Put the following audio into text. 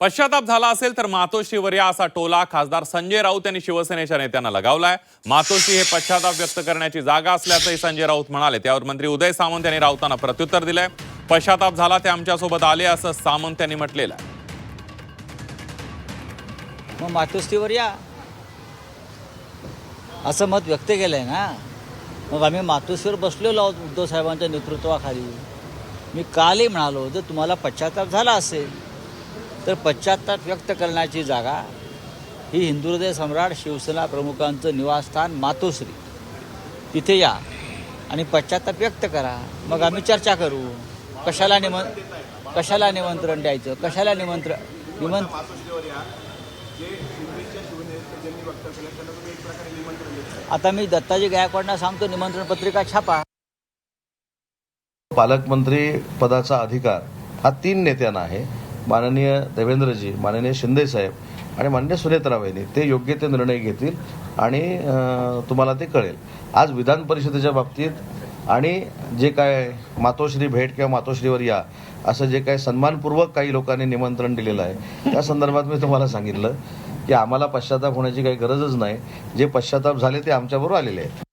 पश्चाताप झाला असेल तर मातोश्रीवर या असा टोला खासदार संजय राऊत यांनी शिवसेनेच्या नेत्यांना लगावलाय। मातोश्री हे पश्चाताप व्यक्त करण्याची जागा असल्याचंही संजय राऊत म्हणाले। त्यावर मंत्री उदय सामंत यांनी राऊतांना प्रत्युत्तर दिलंय। पश्चाताप झाला ते आमच्यासोबत आले असं सामंत यांनी म्हटलेलं आहे। मग मातोश्रीवर या असं मत व्यक्त केलंय ना। मग आम्ही मातोश्रीवर बसलेलो आहोत उद्धव साहेबांच्या नेतृत्वाखाली। मी कालही म्हणालो जर तुम्हाला पश्चाताप झाला असेल तर पश्चाताप व्यक्त करण्याची जागा ही हिंदू हृदय सम्राट शिवसेना प्रमुखांचं निवासस्थान मातोश्री, तिथे या आणि पश्चाताप व्यक्त करा। मग आम्ही चर्चा करू। कशाला निमंत्रण द्यायचं, कशाला निमंत्रण आता मी दत्ताजी गायकवाडांना सांगतो निमंत्रण पत्रिका छापा। पालकमंत्री पदाचा अधिकार हा 3 नेत्यांना आहे, माननीय देवेंद्रजी, माननीय शिंदे साहेब आणि माननीय सुनेत्राबाईंनी। ते योग्य ते निर्णय घेतील आणि तुम्हाला ते कळेल। आज विधान परिषदेच्या बाबतीत आणि जे काय मातोश्री भेट किंवा मातोश्रीवर या असं जे काय सन्मानपूर्वक काही लोकांनी निमंत्रण दिलेलं आहे त्या संदर्भात मी तुम्हाला सांगितलं की आम्हाला पश्चाताप होण्याची काही गरजच नाही। जे पश्चाताप झाले ते आमच्याबरोबर आलेले आहेत।